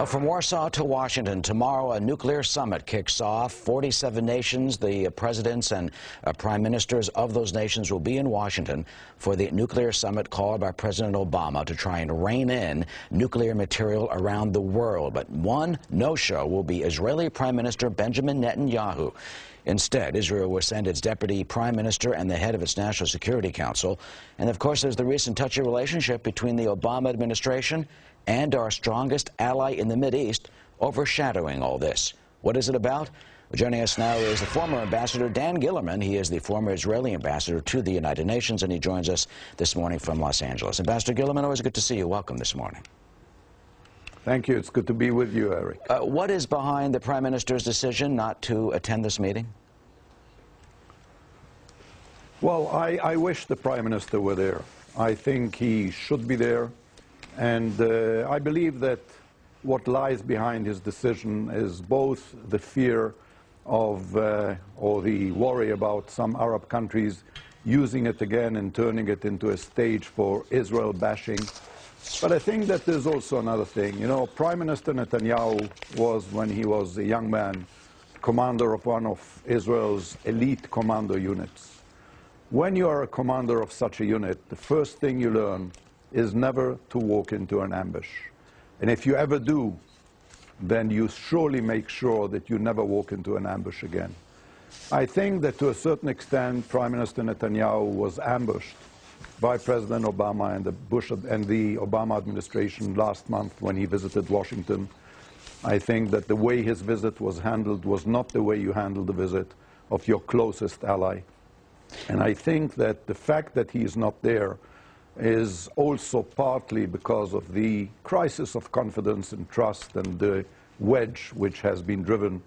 From Warsaw to Washington, tomorrow a nuclear summit kicks off. 47 nations, the presidents and prime ministers of those nations will be in Washington for the nuclear summit called by President Obama to try and rein in nuclear material around the world. But one no-show will be Israeli Prime Minister Benjamin Netanyahu. Instead, Israel will send its deputy prime minister and the head of its National Security Council. And of course, there's the recent touchy relationship between the Obama administration and our strongest ally in the Mideast overshadowing all this. What is it about? Well, joining us now is the former ambassador Dan Gillerman. He is the former Israeli ambassador to the United Nations, and he joins us this morning from Los Angeles. Ambassador Gillerman, always good to see you. Welcome this morning. Thank you. It's good to be with you, Eric. What is behind the Prime Minister's decision not to attend this meeting? Well, I wish the Prime Minister were there. I think he should be there. And I believe that what lies behind his decision is both the fear of or the worry about some Arab countries using it again and turning it into a stage for Israel bashing. But I think that there's also another thing. You know, Prime Minister Netanyahu was, when he was a young man, commander of one of Israel's elite commando units. When you are a commander of such a unit, the first thing you learn is never to walk into an ambush. And if you ever do, then you surely make sure that you never walk into an ambush again. I think that to a certain extent, Prime Minister Netanyahu was ambushed by President Obama and the Obama administration last month when he visited Washington. I think that the way his visit was handled was not the way you handle the visit of your closest ally. And I think that the fact that he is not there is also partly because of the crisis of confidence and trust and the wedge which has been driven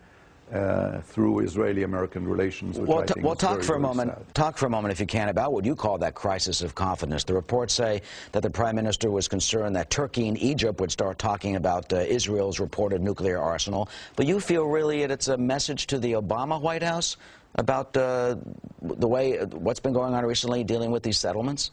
through Israeli-American relations. Well, talk for a moment, if you can, about what you call that crisis of confidence. The reports say that the Prime Minister was concerned that Turkey and Egypt would start talking about Israel's reported nuclear arsenal. But you feel really it's a message to the Obama White House about what's been going on recently dealing with these settlements?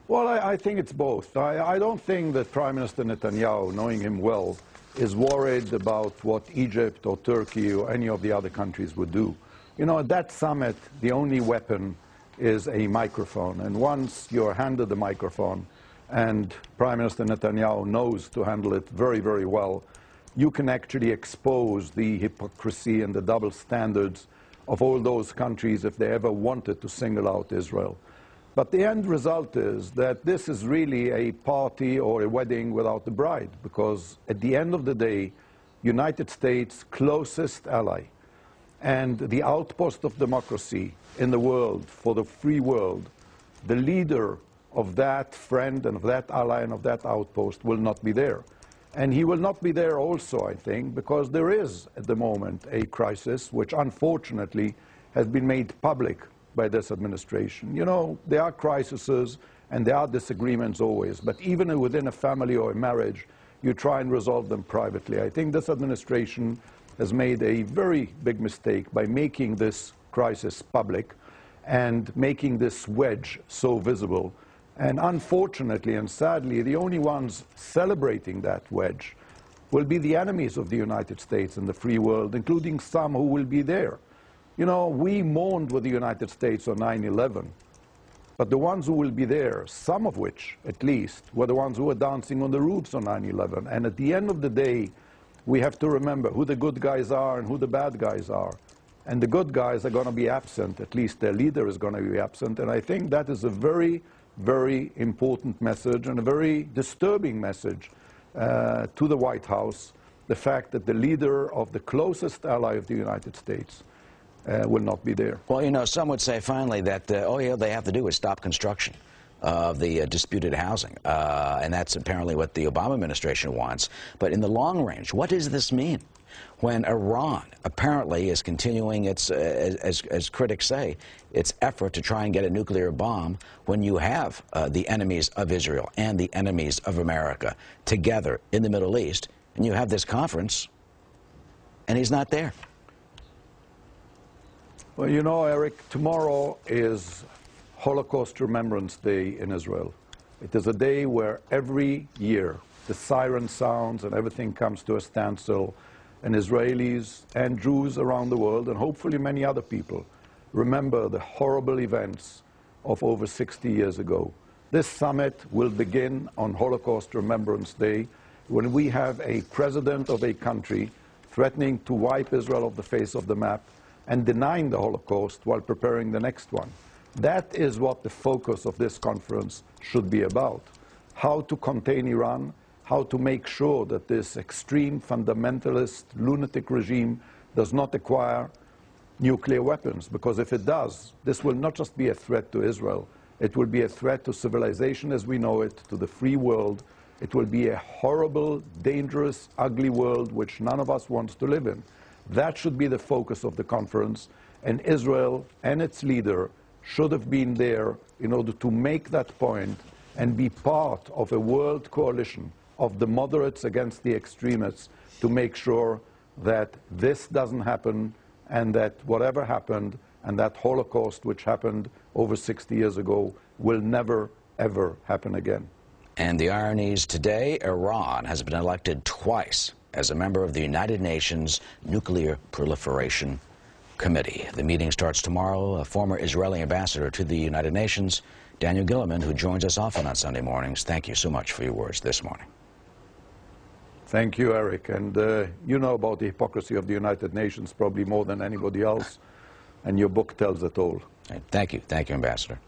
Well, I think it's both. I don't think that Prime Minister Netanyahu, knowing him well, is worried about what Egypt or Turkey or any of the other countries would do. You know, at that summit, the only weapon is a microphone. And once you're handed the microphone, and Prime Minister Netanyahu knows to handle it very, very well, you can actually expose the hypocrisy and the double standards of all those countries if they ever wanted to single out Israel. But the end result is that this is really a party or a wedding without the bride, because at the end of the day, United States' closest ally and the outpost of democracy in the world, for the free world, the leader of that friend and of that ally and of that outpost will not be there. And he will not be there also, I think, because there is at the moment a crisis which unfortunately has been made public by this administration. You know, there are crises and there are disagreements always, but even within a family or a marriage, you try and resolve them privately. I think this administration has made a very big mistake by making this crisis public and making this wedge so visible. And unfortunately and sadly, the only ones celebrating that wedge will be the enemies of the United States and the free world, including some who will be there. You know, we mourned with the United States on 9/11, but the ones who will be there, some of which, at least, were the ones who were dancing on the roofs on 9/11. And at the end of the day, we have to remember who the good guys are and who the bad guys are. And the good guys are going to be absent, at least their leader is going to be absent. And I think that is a very, very important message and a very disturbing message to the White House, the fact that the leader of the closest ally of the United States will not be there. Well, you know, some would say finally that all they have to do is stop construction of the disputed housing, and that's apparently what the Obama administration wants. But in the long range, what does this mean when Iran apparently is continuing its, as critics say, its effort to try and get a nuclear bomb when you have the enemies of Israel and the enemies of America together in the Middle East, and you have this conference, and he's not there? Well, you know, Eric, tomorrow is Holocaust Remembrance Day in Israel. It is a day where every year the siren sounds and everything comes to a standstill, and Israelis and Jews around the world, and hopefully many other people, remember the horrible events of over 60 years ago. This summit will begin on Holocaust Remembrance Day, when we have a president of a country threatening to wipe Israel off the face of the map and denying the Holocaust while preparing the next one. That is what the focus of this conference should be about. How to contain Iran, how to make sure that this extreme fundamentalist lunatic regime does not acquire nuclear weapons, because if it does, this will not just be a threat to Israel, it will be a threat to civilization as we know it, to the free world. It will be a horrible, dangerous, ugly world which none of us wants to live in. That should be the focus of the conference, and Israel and its leader should have been there in order to make that point and be part of a world coalition of the moderates against the extremists to make sure that this doesn't happen, and that whatever happened and that Holocaust which happened over 60 years ago will never, ever happen again. And the ironies today, Iran has been elected twice as a member of the United Nations Nuclear Proliferation Committee. The meeting starts tomorrow. A former Israeli ambassador to the United Nations, Daniel Gillerman, who joins us often on Sunday mornings, thank you so much for your words this morning. Thank you, Eric. And you know about the hypocrisy of the United Nations probably more than anybody else, and your book tells it all. Thank you. Thank you, Ambassador.